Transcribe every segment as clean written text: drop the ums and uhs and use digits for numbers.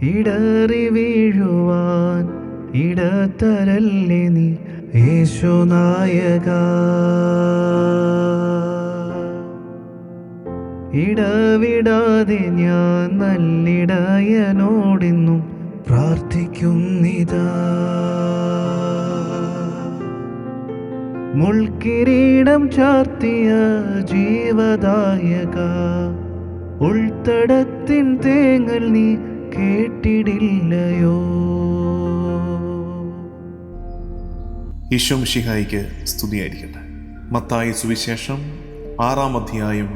ഇടറി വീഴുവാൻ ഇടതരല്ലേ നീ യേശുനായക. ഇടവിടാതെ ഞാൻ നല്ലിടയനോടിന്നും പ്രാർത്ഥിക്കുന്നിതാ. മുൾക്കിരീടം ചാർത്തിയ ജീവദായക, ഉൾത്തടത്തിൻ തേങ്ങൽ നീ കേട്ടിടില്ലയോ. ഈശോ മിശിഹായിക്ക് സ്തുതിയായിരിക്കട്ടെ. മത്തായി സുവിശേഷം 6-ാം അധ്യായം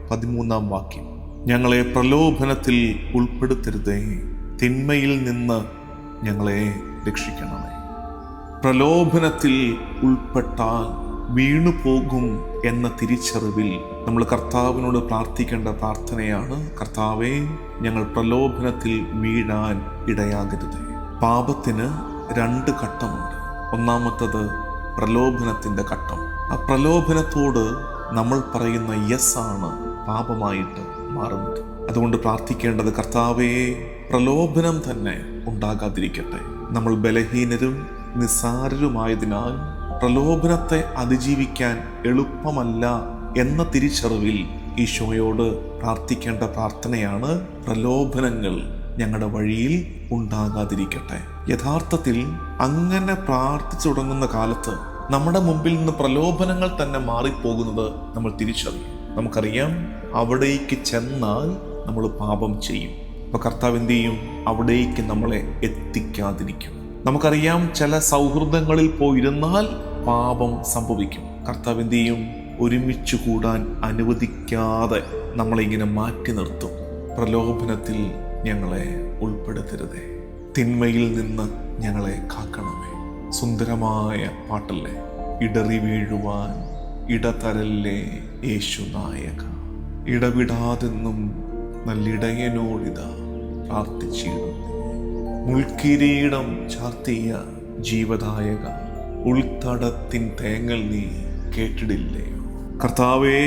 13-ാം വാക്യം. ഞങ്ങളെ പ്രലോഭനത്തിൽ ഉൾപ്പെടുത്തരുതേ, തിന്മയിൽ നിന്ന് ഞങ്ങളെ രക്ഷിക്കണമേ. പ്രലോഭനത്തിൽ ഉൾപ്പെട്ടാൽ വീണുപോകും എന്ന തിരിച്ചറിവിൽ നമ്മൾ കർത്താവിനോട് പ്രാർത്ഥിക്കേണ്ട പ്രാർത്ഥനയാണ്, കർത്താവേ, ഞങ്ങൾ പ്രലോഭനത്തിൽ വീഴാൻ ഇടയാകരുത്. പാപത്തിന് 2 ഘട്ടമുണ്ട്. ഒന്നാമത്തത് പ്രലോഭനത്തിൻ്റെ ഘട്ടം. ആ പ്രലോഭനത്തോട് നമ്മൾ പറയുന്ന യെസ് ആണ് പാപമായിട്ട് മാറുന്നത്. അതുകൊണ്ട് പ്രാർത്ഥിക്കേണ്ടത്, കർത്താവേ, പ്രലോഭനം തന്നെ ഉണ്ടാകാതിരിക്കട്ടെ. നമ്മൾ ബലഹീനരും നിസ്സാരരുമായതിനാൽ പ്രലോഭനത്തെ അതിജീവിക്കാൻ എളുപ്പമല്ല എന്ന തിരിച്ചറിവിൽ ഈശോയോട് പ്രാർത്ഥിക്കേണ്ട പ്രാർത്ഥനയാണ്, പ്രലോഭനങ്ങൾ ഞങ്ങളുടെ വഴിയിൽ ഉണ്ടാകാതിരിക്കട്ടെ. യഥാർത്ഥത്തിൽ അങ്ങനെ പ്രാർത്ഥിച്ചു തുടങ്ങുന്ന കാലത്ത് നമ്മുടെ മുമ്പിൽ നിന്ന് പ്രലോഭനങ്ങൾ തന്നെ മാറിപ്പോകുന്നത് നമ്മൾ തിരിച്ചറിയും. നമുക്കറിയാം, അവിടേക്ക് ചെന്നാൽ നമ്മൾ പാപം ചെയ്യും. അപ്പൊ കർത്താവ് എന്ത് ചെയ്യും? അവിടേക്ക് നമ്മളെ എത്തിക്കാതിരിക്കും. നമുക്കറിയാം, ചില സൗഹൃദങ്ങളിൽ പോയിരുന്നാൽ പാപം സംഭവിക്കും. കർത്താവ് എന്ത് ചെയ്യും? ഒരുമിച്ച് കൂടാൻ അനുവദിക്കാതെ നമ്മളെ ഇങ്ങനെ മാറ്റി നിർത്തും. പ്രലോഭനത്തിൽ ഞങ്ങളെ ഉൾപ്പെടുത്തരുതേ, തിന്മയിൽ നിന്ന് ഞങ്ങളെ കാക്കണമേ. സുന്ദരമായ പാട്ടല്ലേ? ഇടറി വീഴുവാൻ ഇടതരല്ലേ യേശുനായക. ഇടവിടാതെന്നും നല്ലിടയനോടിതാ പ്രാർത്ഥിച്ചിടുന്നു. മുൾക്കിരീടം ചാർത്തിയ ജീവദായക, ഉൾത്തടത്തിൻ തേങ്ങൽ നീ കേട്ടിടില്ലയോ. കർത്താവേ,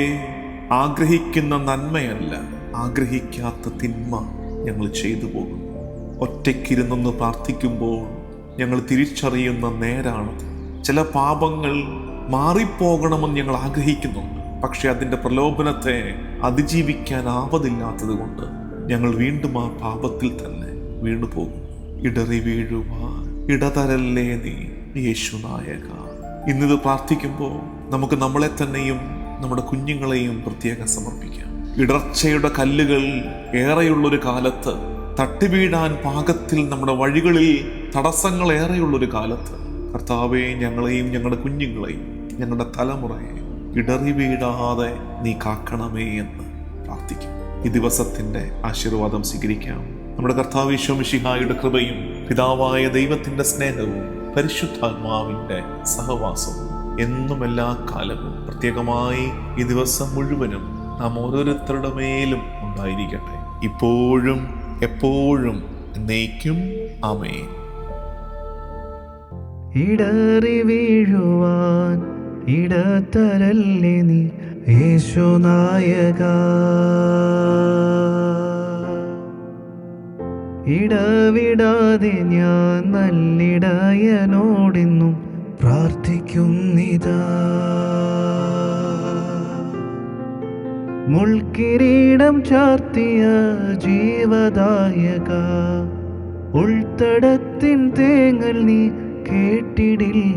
ആഗ്രഹിക്കുന്ന നന്മയല്ല, ആഗ്രഹിക്കാത്ത തിന്മ ഞങ്ങൾ ചെയ്തു പോകുന്നു. ഒറ്റയ്ക്കിരുന്നൊന്ന് പ്രാർത്ഥിക്കുമ്പോൾ ഞങ്ങൾ തിരിച്ചറിയുന്ന നേരാണത്. ചില പാപങ്ങൾ മാറിപ്പോകണമെന്ന് ഞങ്ങൾ ആഗ്രഹിക്കുന്നുണ്ട്, പക്ഷെ അതിൻ്റെ പ്രലോഭനത്തെ അതിജീവിക്കാനാവതില്ലാത്തത് കൊണ്ട് ഞങ്ങൾ വീണ്ടും ആ പാപത്തിൽ തന്നെ വീണുപോകും. ഇടറി വീഴുവാൻ ഇടതരല്ലേ നീ യേശുനായക. ഇന്നിത് പ്രാർത്ഥിക്കുമ്പോൾ നമുക്ക് നമ്മളെ തന്നെയും നമ്മുടെ കുഞ്ഞുങ്ങളെയും പ്രത്യേകം സമർപ്പിക്കാം. ഇടർച്ചയുടെ കല്ലുകൾ ഏറെയുള്ളൊരു കാലത്ത്, തട്ടിവീഴാൻ പാകത്തിൽ നമ്മുടെ വഴികളിൽ തടസ്സങ്ങൾ ഏറെയുള്ളൊരു കാലത്ത്, കർത്താവേ, ഞങ്ങളെയും ഞങ്ങളുടെ കുഞ്ഞുങ്ങളെയും ഞങ്ങളുടെ തലമുറയെ ഇടറി വീഴാതെ നീ കാക്കണമേ എന്ന് പ്രാർത്ഥിക്കും. ഈ ദിവസത്തിൻ്റെ ആശീർവാദം സ്വീകരിക്കാം. നമ്മുടെ കർത്താവ് ഈശോ മിശിഹായുടെ കൃപയും പിതാവായ ദൈവത്തിൻ്റെ സ്നേഹവും പരിശുദ്ധാത്മാവിൻ്റെ സഹവാസവും എന്നും എല്ലാ കാലവും പ്രത്യേകമായി ഈ ദിവസം മുഴുവനും നാം ഓരോരുത്തരുടെ മേലും ഉണ്ടായിരിക്കട്ടെ, ഇപ്പോഴും എപ്പോഴും എന്നേക്കും. ആമേൻ. ഇടറി വീഴുവാൻ ഇടതരല്ലേ നീ യേശുനായക. ഇടവിടാതെ ഞാൻ നല്ലിടയനോടിന്നും പ്രാർത്ഥിക്കുന്നിതാ. മുൾക്കിരീടം ചാർത്തിയ ജീവദായക, ഉൾത്തടത്തിൻ തേങ്ങൽ നീ കേട്ടിടില്ല.